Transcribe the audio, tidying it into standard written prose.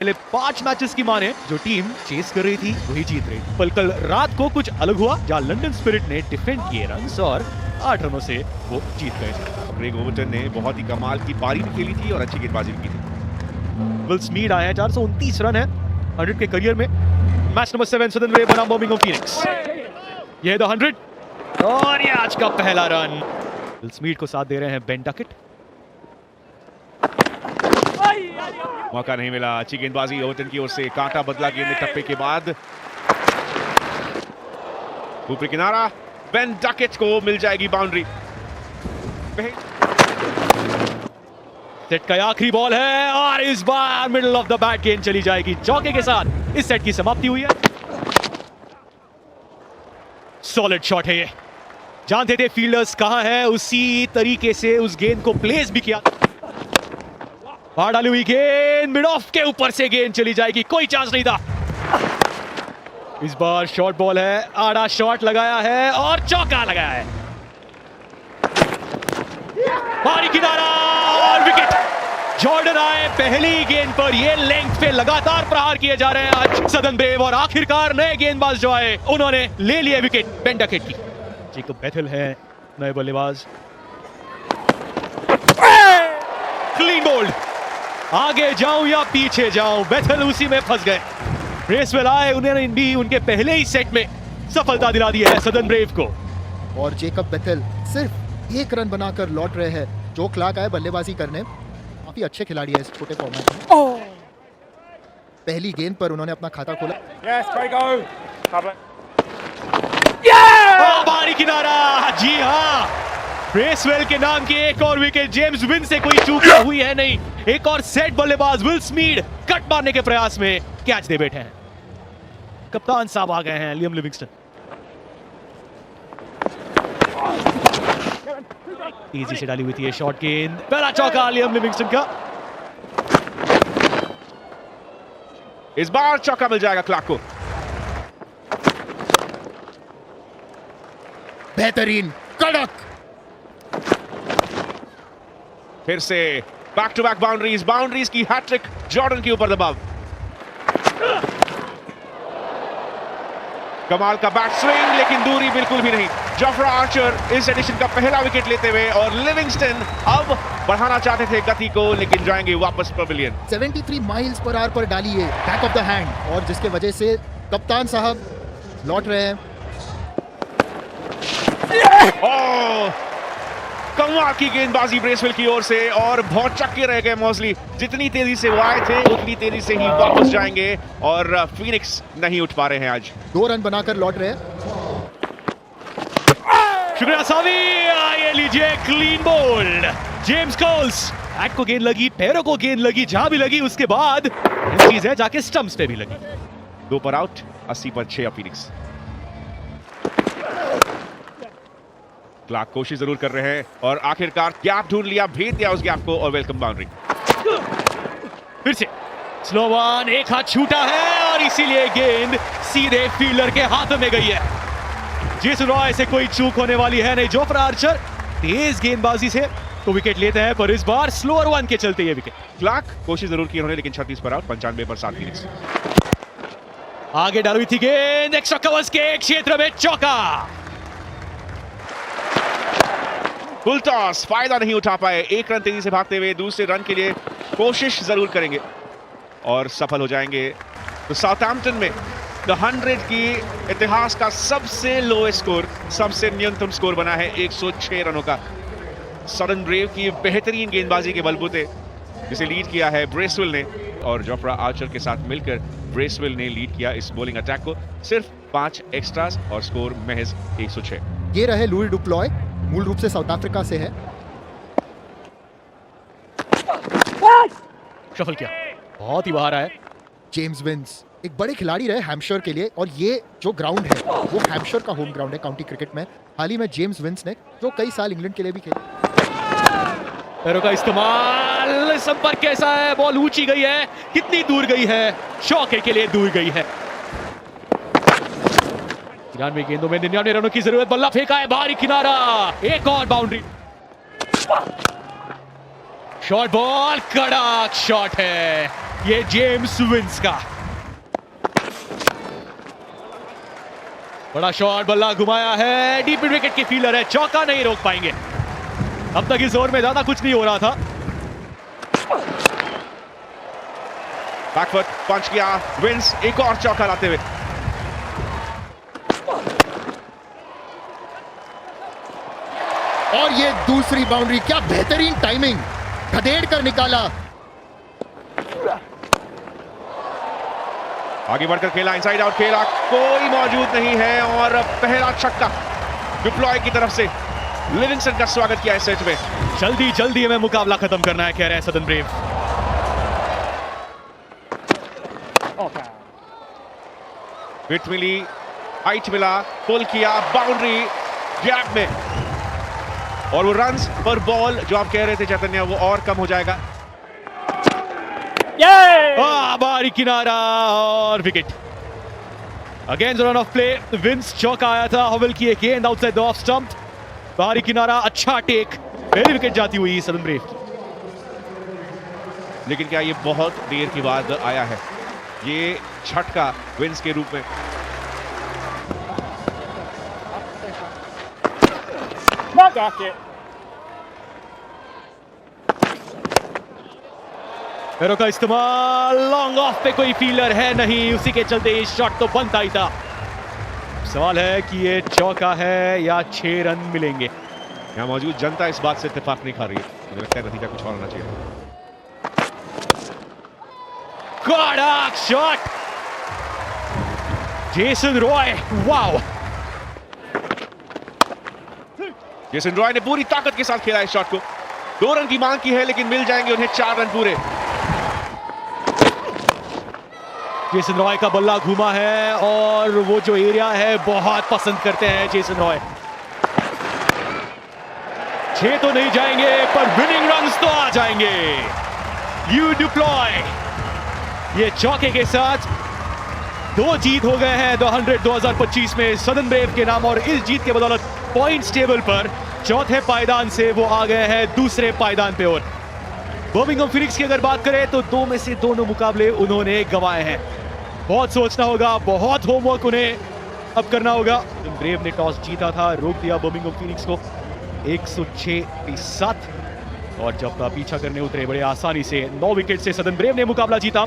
पहले 5 मैचेस की माने जो टीम चेस कर रही थी वही जीत रही थी। पर कल रात को कुछ अलग हुआ जहां लंदन स्पिरिट ने डिफेंड किए रन्स और 8 रनों से वो जीत गए थे। ग्रेग ओवर्टन ने बहुत ही कमाल की पारी भी खेली थी और अच्छी गेंदबाजी भी की थी। विल स्मीड आए हैं, 429 रन है 100 के करियर में। मैच नंबर 7 सदन वेव बनाम बर्मिंघम फीनिक्स। ये द 100 और ये आज का पहला रन। विल स्मीड को साथ दे रहे हैं बेन डकेट। मौका नहीं मिला। अच्छी गेंदबाजी ओवर्टन की ओर से, कांटा बदला गेंद में टप्पे के बाद। ऊपरी किनारा, बेन डकेट को मिल जाएगी बाउंड्री। सेट का आखिरी बॉल है और इस बार मिडल ऑफ द बैट गेंद चली जाएगी। चौके के साथ इस सेट की समाप्ति हुई है। सॉलिड शॉट है ये। जानते थे फील्डर्स कहां है, उसी तरीके से उस गेंद को प्लेस भी किया। बाहर डाली हुई गेंद, मिड ऑफ के ऊपर से गेंद चली जाएगी, कोई चांस नहीं था। इस बार शॉर्ट बॉल है, आड़ा शॉट लगाया है और चौका लगाया है। बाहरी किनारा और विकेट। जॉर्डन आए पहली गेंद पर। ये लेंथ पे लगातार प्रहार किए जा रहे हैं आज सदन ब्रेव और आखिरकार नए गेंदबाज जो आए उन्होंने ले लिए विकेट बेन डकेट की। जेकब बेथेल है नए बल्लेबाज। Clean bowled. आगे जाऊं या पीछे जाऊं, बेथेल उसी में फंस गए। ब्रेसवेल आए, उन्होंने भी उनके पहले ही सेट में सफलता दिला दी है सदन ब्रेव को। और जेकब बेथेल सिर्फ 1 रन बनाकर लौट रहे हैं। जो क्लार्क आए बल्लेबाजी करने, काफी अच्छे खिलाड़ी है इस छोटे फॉर्मेट में। पहली गेंद पर उन्होंने अपना खाता खोला। बाहरी किनारा, जी हाँ, ब्रेसवेल के नाम की एक और विकेट। जेम्स विन से कोई चूक हुई है नहीं। एक और सेट बल्लेबाज विल स्मीड कट मारने के प्रयास में कैच दे बैठे हैं। कप्तान साहब आ गए हैं, लियम लिविंगस्टन। तेजी से डाली हुई थी ये शॉर्ट गेंद, पहला चौका लियम लिविंगस्टन का। इस बार चौका मिल जाएगा क्लार्क को। बेहतरीन, कड़क। फिर से बैक टू बैक बाउंड्रीज की हैट्रिक जॉर्डन के ऊपर दबाव। कमाल का बैट स्विंग, लेकिन दूरी बिल्कुल भी नहीं। जोफ्रा आर्चर इस एडिशन का पहला विकेट लेते हुए और लिविंगस्टन अब बढ़ाना चाहते थे गति को, लेकिन जाएंगे वापस पवेलियन। 73 माइल्स पर आवर पर डाली है बैक ऑफ द हैंड, और जिसके वजह से कप्तान साहब लौट रहे हैं। कमाल की गेंदबाजी ब्रेसवेल की ओर से और बहुत चक्के रह गए मौसली। जितनी तेजी से वो आए थे उतनी तेजी से ही वापस जाएंगे और फीनिक्स नहीं उठ पा रहे हैं आज। 2 रन बनाकर लौट रहे हैं। शुक्रिया सावी। ये लीजिए clean bowled. James Coles, bat को गेंद लगी, पैरों को गेंद लगी, जहां भी लगी उसके बाद चीज है जाके स्टंप्स पे भी लगी। 2 पर आउट, 80 पर 6 फीनिक्स। क्लार्क कोशिश जरूर कर रहे हैं और आखिरकार गैप ढूंढ लिया, भेद दिया उस गैप को और वेलकम बाउंड्री। फिर से स्लो वन, एक हाथ छूटा है और इसीलिए गेंद सीधे फील्डर के हाथों में गई है। जेसन रॉय से कोई चूक होने वाली है नहीं। जोफ्रा आर्चर तेज गेंदबाजी से तो विकेट लेते हैं, पर इस बार स्लोअर वन के चलते ये विकेट। क्लार्क कोशिश जरूर की उन्होंने, लेकिन 36 पर आउट, 95 पर 7 फीनिक्स। आगे डाली थी गेंद, एक्स्ट्रा कवर्स के क्षेत्र में चौका। फुल टॉस, फायदा नहीं उठा पाए। 1 रन तेजी से भागते हुए दूसरे रन के लिए कोशिश जरूर करेंगे और सफल हो जाएंगे। तो साउथहैम्पटन में द 100 की इतिहास का सबसे लोएस्ट स्कोर, सबसे न्यूनतम स्कोर बना है 106 रनों का। सदन ब्रेव की बेहतरीन गेंदबाजी के बलबूते, जिसे लीड किया है ब्रेसवेल ने, और जोफ्रा आर्चर के साथ मिलकर ब्रेसवेल ने लीड किया इस बॉलिंग अटैक को। सिर्फ 5 एक्स्ट्रास और स्कोर महज 106। ये रहे लुई डुप्लॉय, मूल रूप से साउथ अफ्रीका से है। शफल किया, बहुत ही बाहर आया। जेम्स विंस एक बड़े खिलाड़ी रहे हैम्पशायर के लिए, और ये जो ग्राउंड है वो हैम्पशायर का होम ग्राउंड है काउंटी क्रिकेट में। हाल ही में जेम्स विंस ने जो कई साल इंग्लैंड के लिए भी खेले। पैरों का इस्तेमाल, संपर्क कैसा है, बॉल ऊंची गई है, कितनी दूर गई है, चौके के लिए दूर गई है। 93 गेंदों में 99 रनों की जरूरत। बल्ला फेंका है, बाहरी किनारा, एक और बाउंड्री। शॉर्ट बॉल, कड़क शॉट है। ये जेम्स विंस का बड़ा शॉट, बल्ला घुमाया है, डीप मिड विकेट की फील्डर है, चौका नहीं रोक पाएंगे। अब तक इस ओवर में ज्यादा कुछ नहीं हो रहा था। बैकफुट पंच किया विंस, एक और चौका लाते हुए। और ये दूसरी बाउंड्री, क्या बेहतरीन टाइमिंग, खदेड़ कर निकाला। आगे बढ़कर खेला, इनसाइड आउट खेला, कोई मौजूद नहीं है और पहला छक्का डिप्लॉय की तरफ से लिविंगस्टन का स्वागत किया इस सेट में। जल्दी जल्दी हमें मुकाबला खत्म करना है, कह रहे हैं सदन ब्रेव। विड्थ मिली, हाइट मिला, पुल किया, बाउंड्री गैप में, और वो रन्स पर बॉल जो आप कह रहे थे चैतन्य, वो और कम हो जाएगा। बाहरी किनारा और wicket. Again run of play, Vince चौका आया था, हवल की एक गेंद आउटसाइड द ऑफ स्टंप, बाहरी किनारा, अच्छा टेक, पहली विकेट जाती हुई सदन ब्रेव की। लेकिन क्या ये बहुत देर के बाद आया है, ये झटका विंस के रूप में। पैरों का इस्तेमाल, लॉन्ग ऑफ पे कोई फील्डर है नहीं, उसी के चलते ये शॉट तो बनता ही था। सवाल है कि ये चौका है या 6 रन मिलेंगे। यहाँ मौजूद जनता इस बात से इत्तेफाक नहीं खा रही है, मुझे लगता है नतीजा कुछ और होना चाहिए। कड़क shot, Jason Roy, wow. Jason Roy ने पूरी ताकत के साथ खेला इस शॉट को। 2 रन की मांग की है, लेकिन मिल जाएंगे उन्हें 4 रन पूरे। जेसन रॉय का बल्ला घूमा है और वो जो एरिया है बहुत पसंद करते हैं जेसन रॉय। 6 तो नहीं जाएंगे पर विनिंग रन्स तो आ जाएंगे। यू डिप्लॉय, ये चौके के साथ 2 जीत हो गए हैं द 100 2025 में सदन ब्रेव के नाम, और इस जीत के बदौलत पॉइंट्स टेबल पर चौथे पायदान से वो आ गए हैं दूसरे पायदान पे। और बर्मिंघम फीनिक्स की अगर बात करें तो 2 में से दोनों मुकाबले उन्होंने गंवाए हैं। बहुत सोचना होगा, बहुत होमवर्क उन्हें अब करना होगा। ब्रेव ने टॉस जीता था, रोक दिया बर्मिंघम फीनिक्स को 106 के साथ, और जब पीछा करने उतरे बड़े आसानी से 9 विकेट से सदन ब्रेव ने मुकाबला जीता।